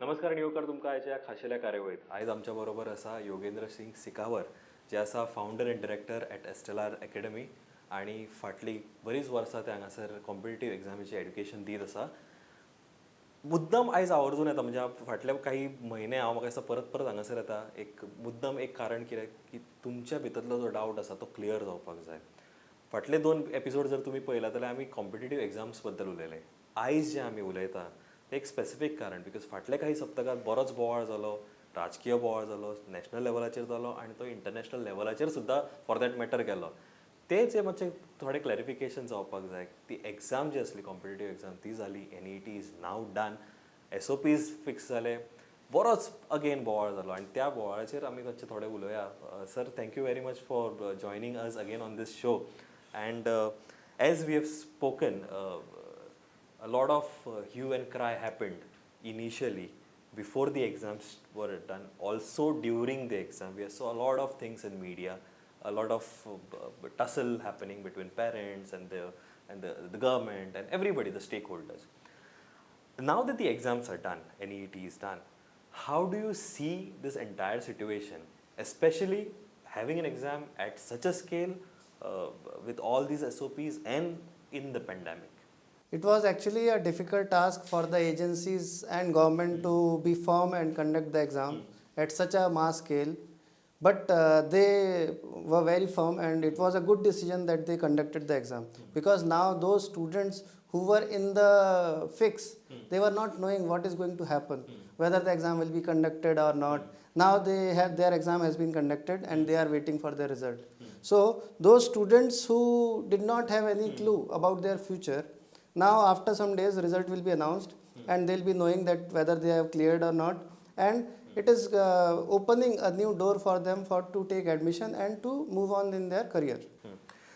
नमस्कार आणि येवकार तुमकां आयच्या खाशेल्या कार्यावळीत. आयज आमच्या बरोबर आसा योगेंद्र सिंग सिकावर, जे आसा founder and director at Stellar academy आणि फाटली बरीच वर्सां ते हांगासर कॉम्पिटिटीव एग्जामीचे एड्युकेशन दीत आसा. मुद्दम आयज आवर्जून येता, म्हणजे फाटले काही म्हयने हांव म्हाका दिसता परत परत हांगासर येता. एक मुद्दम एक कारण कितें की तुमच्या भितरलो जो डावट आसा तो क्लियर जावपाक जाय. फाटले 2 एपिसोड जर तुमी पळयला जाल्यार आमी कॉम्पिटिटीव एग्जाम्स बद्दल उलयले. आयज जे आमी उलयता ते एक स्पेसिफीक कारण, बिकॉज फाटले काही सप्तकात बरोच बोवाळ जालो, राजकीय बोवाळ जालो, नॅशनल लेवलाचेर जालो आणि तो इंटरनॅशनल लेवलाचेर सुद्दां फॉर दॅट मॅटर गेलो. ते जे मातशे थोडे क्लॅरिफिकेशन जावपाक जाय. ती एग्जाम जी असली कॉम्पिटिटीव एग्जाम ती जाली, NEET is now done, SOPs fix जाले, बरोच अगेन बोवाळ जालो आणि त्या बोवाळाचेर आमी मातशे थोडे उलोवया. Sir, thank you very much for joining us again on this show. And as we have spoken, a lot of hue and cry happened initially before the exams were done. Also during the exam, we saw a lot of things in media, a lot of tussle happening between parents and the government and everybody, the stakeholders. Now that the exams are done, NEET is done, how do you see this entire situation, especially having an exam at such a scale, with all these SOPs and in the pandemic? It was actually a difficult task for the agencies and government to be firm and conduct the exam at such a mass scale. But they were very firm, and it was a good decision that they conducted the exam, because now those students who were in the fix, they were not knowing what is going to happen, whether the exam will be conducted or not. Now their exam has been conducted and they are waiting for their result. So those students who did not have any clue about their future, now after some days result will be announced, and they'll be knowing that whether they have cleared or not, and it is opening a new door for them to take admission and to move on in their career.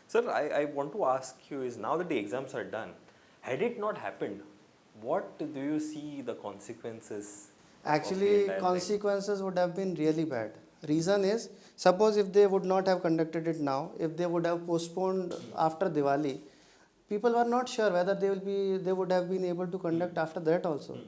Sir, I want to ask you is, now that the exams are done, had it not happened, what do you see the consequences? Actually, consequences would have been really bad. Reason is, suppose if they would not have conducted it now, if they would have postponed after Diwali, people were not sure whether they would have been able to conduct after that also.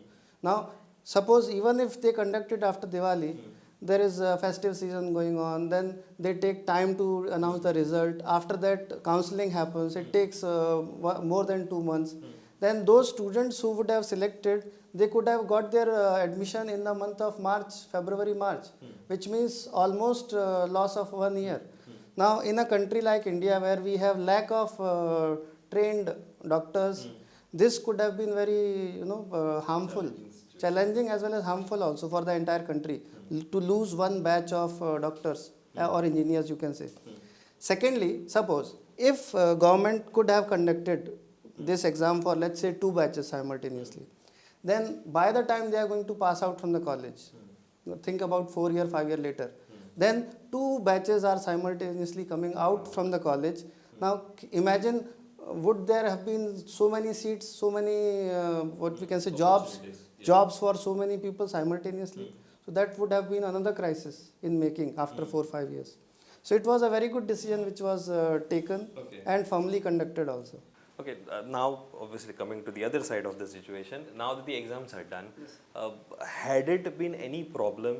Now, suppose even if they conduct it after Diwali, there is a festive season going on, then they take time to announce the result. After that, counseling happens. It takes more than 2 months. Then those students who would have selected, they could have got their admission in the month of March, February, March, which means almost loss of 1 year. Now, in a country like India, where we have lack of trained doctors, this could have been very harmful, challenging as well as harmful also for the entire country, to lose one batch of doctors or engineers, you can say. Secondly, suppose if government could have conducted this exam for, let's say, 2 batches simultaneously, then by the time they are going to pass out from the college, think about 4 year, 5 year later, then 2 batches are simultaneously coming out from the college. Now imagine, would there have been so many seats, so many what we can say jobs for so many people simultaneously? So that would have been another crisis in making after 4-5 years. So it was a very good decision which was taken and firmly conducted also. Okay, now obviously coming to the other side of the situation, now that the exams are done, had it been any problem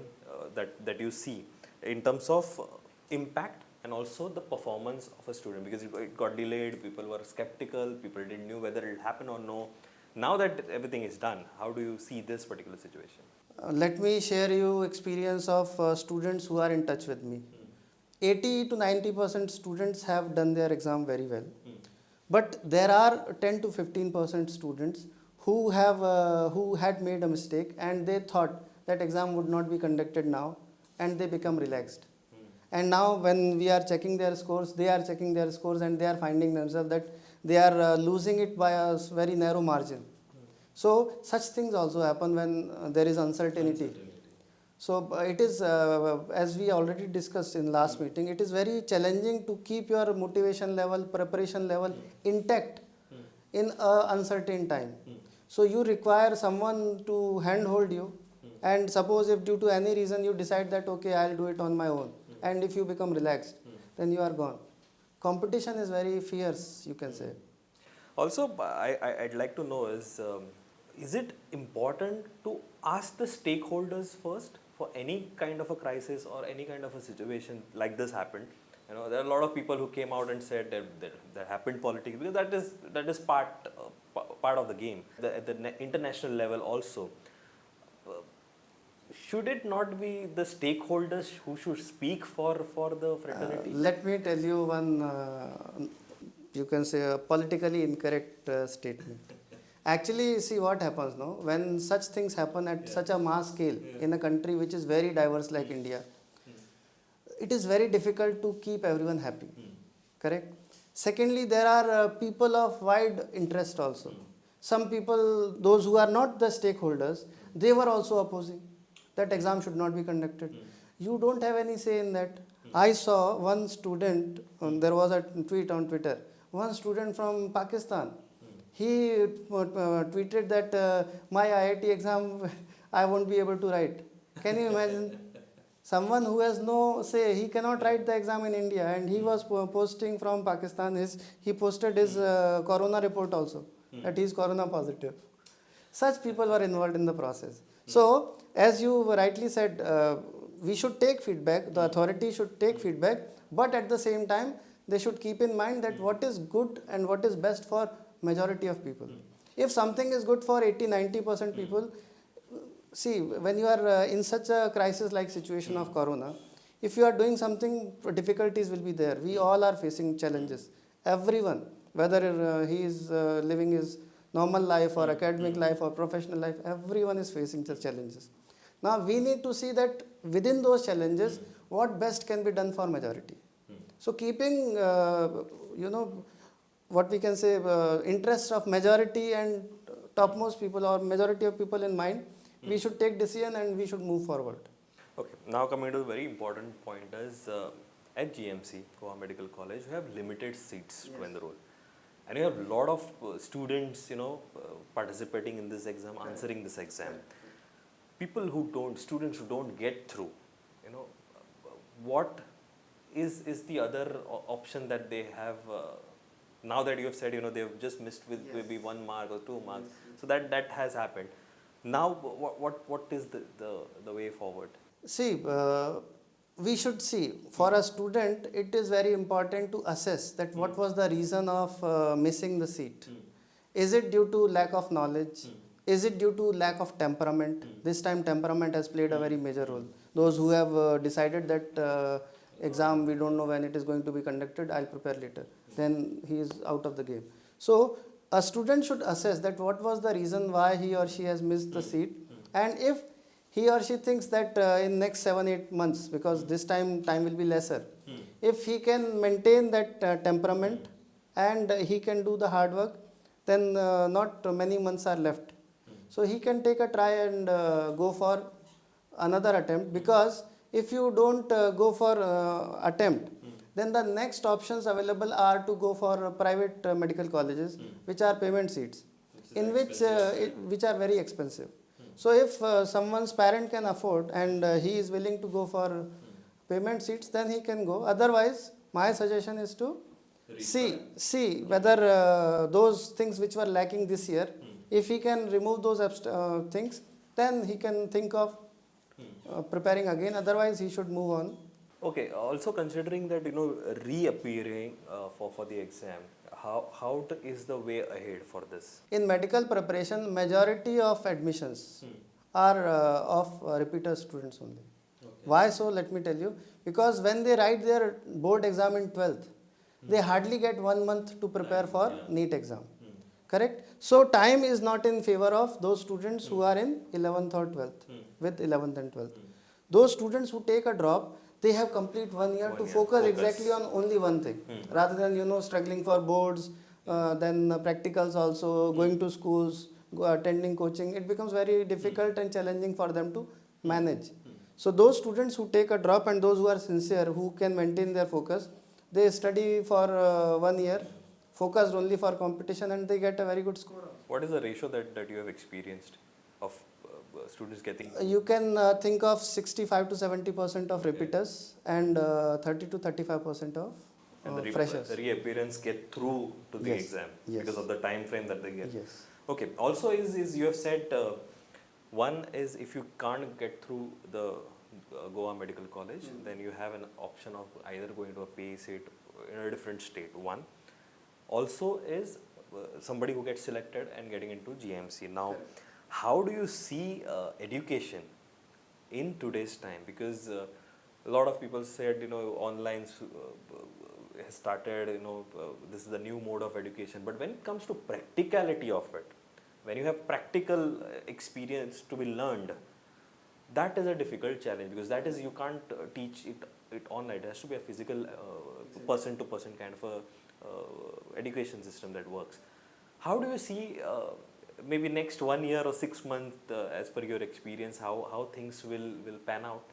that you see in terms of impact and also the performance of a student? Because it got delayed, people were skeptical, people didn't know whether it will happen or no. Now that everything is done, how do you see this particular situation? Let me share you experience of students who are in touch with me. 80 to 90% students have done their exam very well. But there are 10 to 15% students who had made a mistake, and they thought that exam would not be conducted now, and they become relaxed. And now when we are checking their scores, they are checking their scores, and they are finding themselves that they are losing it by a very narrow margin. So such things also happen when there is uncertainty. So it is, as we already discussed in last meeting, it is very challenging to keep your motivation level, preparation level intact in an uncertain time. So you require someone to handhold you, and suppose if due to any reason you decide that okay, I'll do it on my own, and if you become relaxed, then you are gone. Competition is very fierce, you can say. Also, I'd like to know is, is it important to ask the stakeholders first for any kind of a crisis or any kind of a situation like this happened? You know, there are a lot of people who came out and said that happened politically, because that is part of the game. At the international level also, should it not be the stakeholders who should speak for the fraternity? Let me tell you one, you can say a politically incorrect statement. Actually, see what happens now, when such things happen at such a mass scale in a country which is very diverse like India, it is very difficult to keep everyone happy. Correct? Secondly, there are people of wide interest also. Some people, those who are not the stakeholders, they were also opposing that exam should not be conducted. You don't have any say in that. I saw one student, there was a tweet on Twitter, one student from Pakistan. He tweeted that my IIT exam I won't be able to write. Can you imagine? Someone who has no say, he cannot write the exam in India, and he was posting from Pakistan. He posted his corona report also, that he is corona positive. Such people were involved in the process. So, as you rightly said, we should take feedback, the authority should take feedback, but at the same time, they should keep in mind that what is good and what is best for majority of people. If something is good for 80-90% people, see, when you are in such a crisis like situation of corona, if you are doing something, difficulties will be there. We all are facing challenges. Everyone, whether he is living his normal life or academic life or professional life, everyone is facing such challenges. Now, we need to see that within those challenges, what best can be done for majority. So, keeping, what we can say, interests of majority and topmost people or majority of people in mind, we should take decision and we should move forward. Okay, now coming to the very important point is, at GMC, Goa Medical College, you have limited seats to enroll. And you have a lot of students, participating in this exam, answering this exam. Students who don't get through, what is the other option that they have, now that you have said, they've just missed with maybe 1 mark or 2 marks, so that has happened. Now, what is the way forward? See, we should see, for a student, it is very important to assess that what was the reason of missing the seat. Is it due to lack of knowledge? Is it due to lack of temperament? This time temperament has played a very major role. Those who have decided that exam, we don't know when it is going to be conducted, I'll prepare later. Then he is out of the game. So, a student should assess that what was the reason why he or she has missed the seat, and if he or she thinks that in next 7-8 months, because this time will be lesser, if he can maintain that temperament and he can do the hard work, then not many months are left. So he can take a try and go for another attempt, because if you don't go for attempt, then the next options available are to go for private medical colleges, which are payment seats, in which are very expensive. So if someone's parent can afford and he is willing to go for payment seats, then he can go. Otherwise, my suggestion is to see whether those things which were lacking this year, if he can remove those things, then he can think of preparing again. Otherwise, he should move on. Okay, also considering that, reappearing for the exam, how is the way ahead for this? In medical preparation, majority of admissions are of repeater students only. Okay. Why so? Let me tell you. Because when they write their board exam in 12th, they hardly get 1 month to prepare for NEET exam. Correct? So time is not in favor of those students who are in 11th or 12th, with 11th and 12th. Those students who take a drop, they have complete 1 year to focus exactly on only one thing, rather than struggling for boards, then practicals also, going to schools, attending coaching. It becomes very difficult and challenging for them to manage. So those students who take a drop and those who are sincere, who can maintain their focus, they study for 1 year, focused only for competition, and they get a very good score. What is the ratio that you have experienced of students getting? You can think of 65 to 70% of repeaters and 30 to 35% of freshers. The reappearance get through to the exam because of the time frame that they get. Yes. Okay. Also, is you have said one is if you can't get through the Goa Medical College, then you have an option of either going to a PE seat in a different state. One. Also is somebody who gets selected and getting into GMC. Now, how do you see education in today's time? Because a lot of people said, online has started, this is the new mode of education. But when it comes to practicality of it, when you have practical experience to be learned, that is a difficult challenge, because that is, you can't teach it online. It has to be a physical person to person kind of a education system that works. How do you see maybe next 1 year or 6 months, as per your experience, how things will pan out?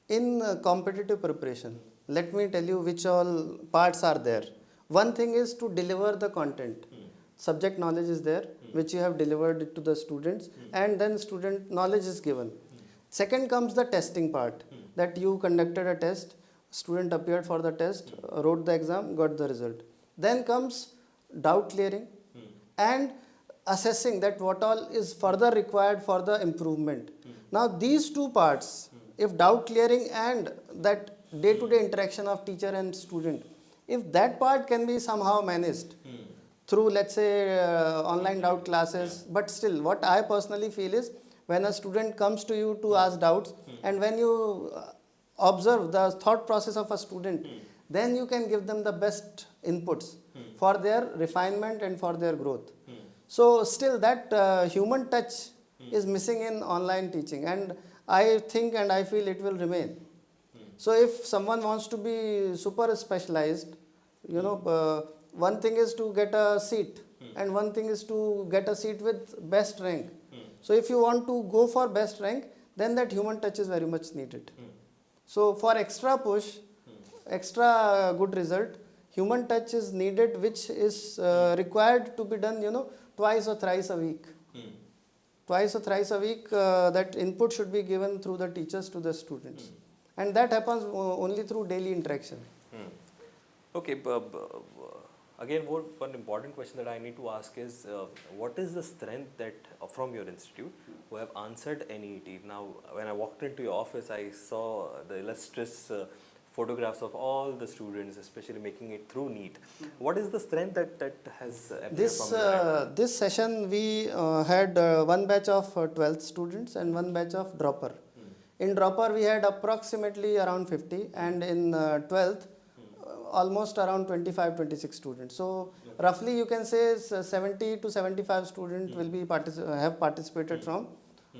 In competitive preparation, let me tell you which all parts are there. One thing is to deliver the content. Subject knowledge is there, which you have delivered it to the students, and then student knowledge is given. Second comes the testing part, that you conducted a test, student appeared for the test, wrote the exam, got the result. Then comes doubt clearing and assessing that what all is further required for the improvement. Now these two parts, if doubt clearing and that day-to-day interaction of teacher and student, if that part can be somehow managed through, let's say, online doubt classes, but still what I personally feel is, when a student comes to you to ask doubts, and when you observe the thought process of a student, then you can give them the best inputs for their refinement and for their growth. So still that human touch is missing in online teaching, and I think and I feel it will remain. So if someone wants to be super specialized, one thing is to get a seat, and one thing is to get a seat with best rank. So if you want to go for best rank, then that human touch is very much needed. So for extra push, extra good result, human touch is needed, which is required to be done, twice or thrice a week. Twice or thrice a week, that input should be given through the teachers to the students. And that happens only through daily interaction. Okay, again, one important question that I need to ask is, what is the strength that from your institute who have answered NEET? Now, when I walked into your office, I saw the illustrious photographs of all the students, especially making it through NEET. What is the strength that has appeared from your end? This session we had one batch of 12th students and one batch of dropper. In dropper we had approximately around 50, and in 12th almost around 25-26 students. So roughly you can say 70 to 75 students will be have participated from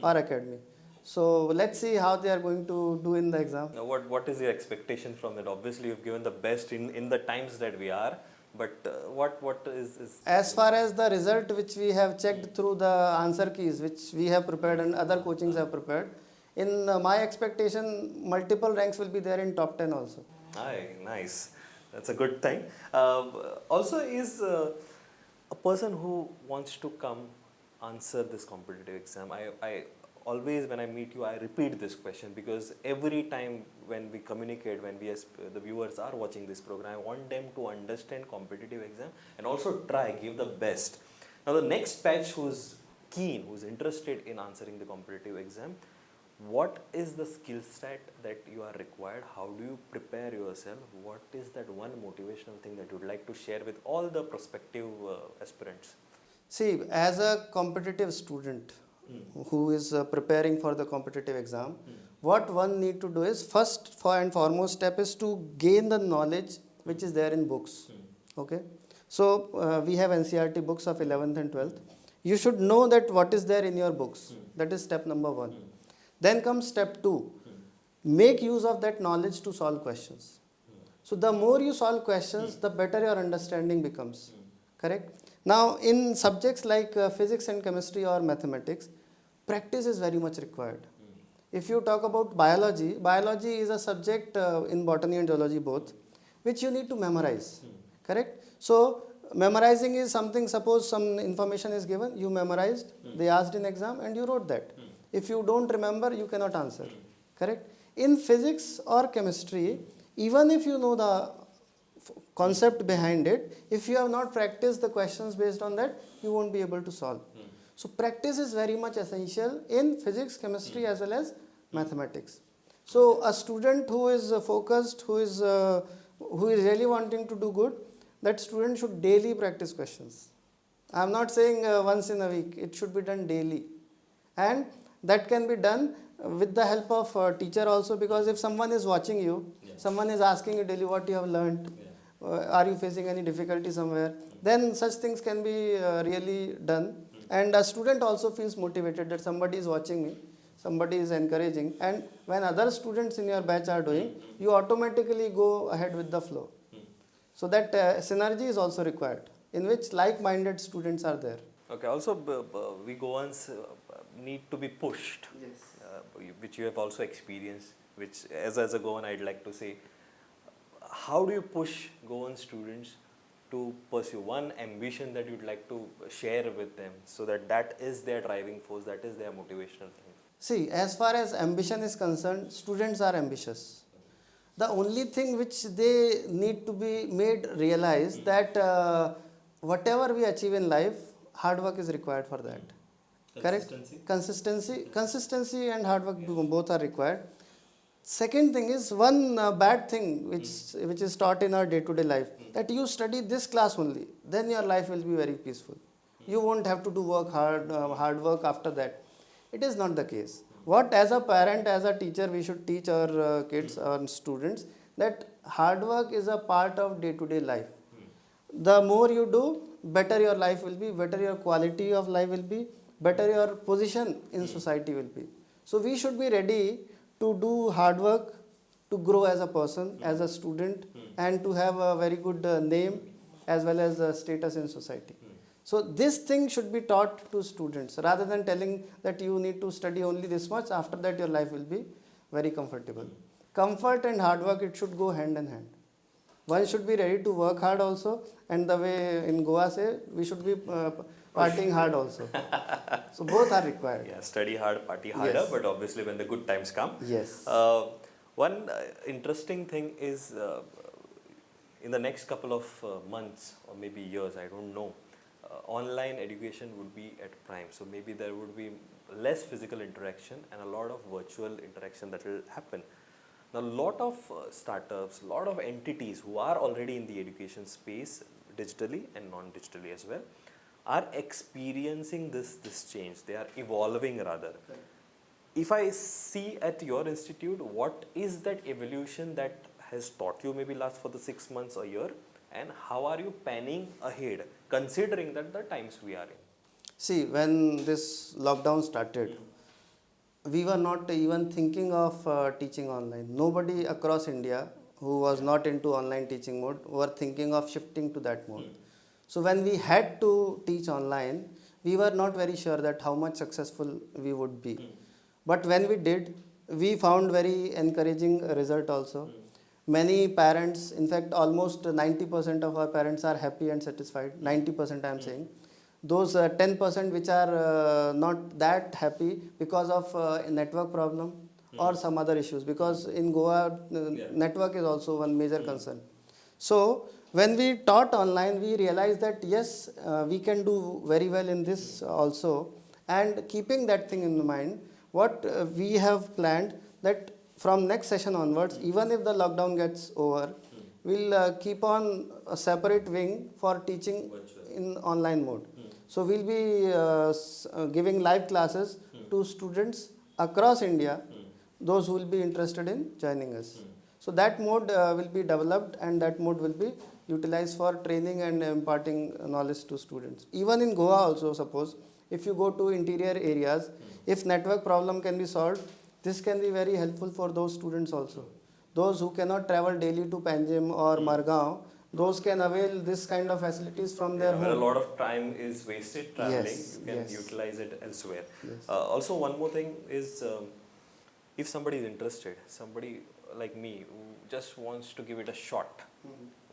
our academy. So let's see how they are going to do in the exam. Now, what is your expectation from that? Obviously, you've given the best in the times that we are, but what is as far as the result which we have checked through the answer keys which we have prepared and other coachings have prepared, in my expectation, multiple ranks will be there in top 10 also. Aye, nice. That's a good thing. Also, is a person who wants to come answer this competitive exam, I always, when I meet you, I repeat this question, because every time when we communicate, when we as the viewers are watching this program, I want them to understand competitive exam and also give the best. Now, the next batch who's keen, who's interested in answering the competitive exam, what is the skill set that you are required? How do you prepare yourself? What is that one motivational thing that you would like to share with all the prospective aspirants? See, as a competitive student who is preparing for the competitive exam, what one need to do is, first and foremost step is to gain the knowledge which is there in books. Okay, so we have NCERT books of 11th and 12th. You should know that what is there in your books. That is step number 1. Then comes step 2. Make use of that knowledge to solve questions. So the more you solve questions, the better your understanding becomes. Correct? Now, in subjects like physics and chemistry or mathematics, practice is very much required. If you talk about biology, biology is a subject in botany and zoology both, which you need to memorize. Correct? So, memorizing is something, suppose some information is given, you memorized, they asked in exam and you wrote that. If you don't remember, you cannot answer. Correct? In physics or chemistry, even if you know the concept behind it. If you have not practiced the questions based on that, you won't be able to solve. So practice is very much essential in physics, chemistry as well as mathematics. So a student who is focused, who is really wanting to do good, that student should daily practice questions. I am not saying once in a week, it should be done daily. And that can be done with the help of a teacher also, because if someone is watching you, someone is asking you daily what you have learned, are you facing any difficulty somewhere, then such things can be really done. And a student also feels motivated that somebody is watching me, somebody is encouraging, and when other students in your batch are doing, you automatically go ahead with the flow. So that synergy is also required, in which like-minded students are there. Okay, also we Goans need to be pushed, which you have also experienced, which as a Goan I'd like to say, how do you push Goan students to pursue one ambition that you'd like to share with them, so that is their driving force, that is their motivational thing? See, as far as ambition is concerned, students are ambitious. The only thing which they need to be made realize that whatever we achieve in life, hard work is required for that. Correct? Consistency and hard work both are required. Second thing is one bad thing which is taught in our day-to-day life, that you study this class only, then your life will be very peaceful. You won't have to do hard work after that. It is not the case. What as a parent, as a teacher, we should teach our kids, our students, that hard work is a part of day-to-day life. The more you do, better your life will be, better your quality of life will be, better your position in society will be. So we should be ready to do hard work, to grow as a person, as a student, and to have a very good name as well as status in society. So this thing should be taught to students, rather than telling that you need to study only this much, after that your life will be very comfortable. Comfort and hard work, it should go hand in hand. One should be ready to work hard also, and the way in Goa say, we should be partying hard also. So both are required. Yeah, study hard, party harder, but obviously when the good times come. Yes. One interesting thing is in the next couple of months or maybe years, I don't know, online education would be at prime. So maybe there would be less physical interaction and a lot of virtual interaction that will happen. Now, a lot of startups, a lot of entities who are already in the education space, digitally and non-digitally as well, are experiencing this change. They are evolving rather. Right. If I see at your institute, what is that evolution that has taught you maybe last for the 6 months or year, and how are you planning ahead, considering that the times we are in? See, when this lockdown started, we were not even thinking of teaching online. Nobody across India who was not into online teaching mode were thinking of shifting to that mode. So when we had to teach online, we were not very sure that how much successful we would be. But when we did, we found very encouraging result also. Many parents, in fact almost 90% of our parents are happy and satisfied. 90% I am saying. Those 10% which are not that happy because of network problem or some other issues, because in Goa network is also one major concern. So when we taught online, we realized that yes, we can do very well in this also, and keeping that thing in mind, what we have planned that from next session onwards, even if the lockdown gets over, we'll keep on a separate wing for teaching in online mode. So we'll be giving live classes to students across India, those who will be interested in joining us. So that mode will be developed, and that mode will be utilized for training and imparting knowledge to students. Even in Goa also, suppose if you go to interior areas, if network problem can be solved, this can be very helpful for those students also. Those who cannot travel daily to Panjim or Margao, those can avail this kind of facilities from their home. Where a lot of time is wasted traveling, Yes, you can yes. utilize it elsewhere. Yes. Also, one more thing is, if somebody is interested, somebody like me who just wants to give it a shot,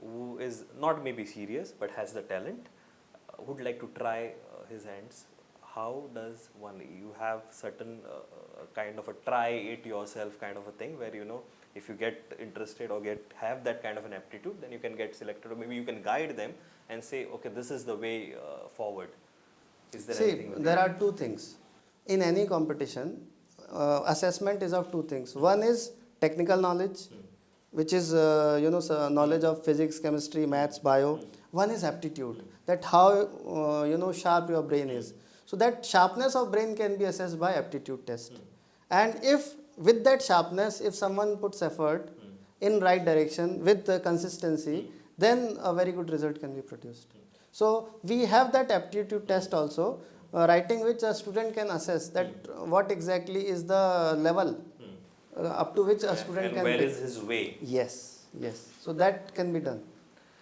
who is not maybe serious but has the talent, would like to try his hands, how does one, you have certain kind of a try it yourself kind of a thing where if you get interested or have that kind of an aptitude, then you can get selected, or maybe you can guide them and say, okay, this is the way forward. Is there See, anything with there are two things. In any competition, assessment is of two things. One is technical knowledge, which is knowledge of physics, chemistry, maths, bio. One is aptitude, that how sharp your brain is. So that sharpness of brain can be assessed by aptitude test. And if with that sharpness, if someone puts effort in right direction with consistency, then a very good result can be produced. So we have that aptitude test also, writing which a student can assess that what exactly is the level up to which a student and can where pick. is his way? Yes. So that can be done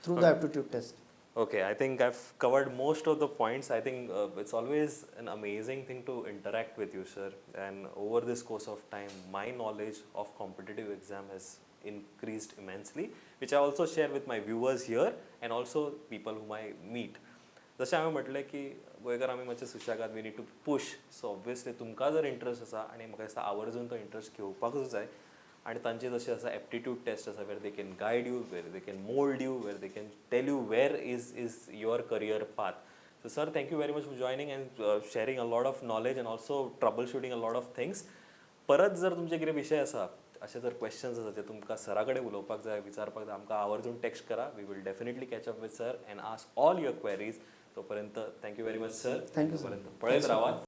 through the aptitude test. Okay, I think I've covered most of the points. I think it's always an amazing thing to interact with you, sir. And over this course of time, my knowledge of competitive exam has increased immensely, which I also share with my viewers here and also people whom I meet. जशें हांवें म्हटलें की गोंयकार आमी मातशे सुशेगाद, we need to push. So obviously तुमकां जर इंट्रस्ट आसा आनी म्हाका दिसता आवर्जून तो इंट्रस्ट घेवपाकूच जाय. आणि तांचे जशें आसा एप्टिट्यूड टेस्ट आसा, where they can guide you, where they can mould you, where they can tell you where is your career path. So sir, thank you very much for joining and sharing a lot of knowledge and also troubleshooting a lot of things. परत जर तुमचे कितें विशय आसा, अशे जर questions आसा जे तुमकां सरा कडेन उलोवपाक जाय, विचारपाक जाय, आमकां आवर्जून टेक्स्ट करा. We will definitely catch up with sir and ask all your queries. तोपर्यंत thank you very much sir. Thank you sir. पळयत रावात.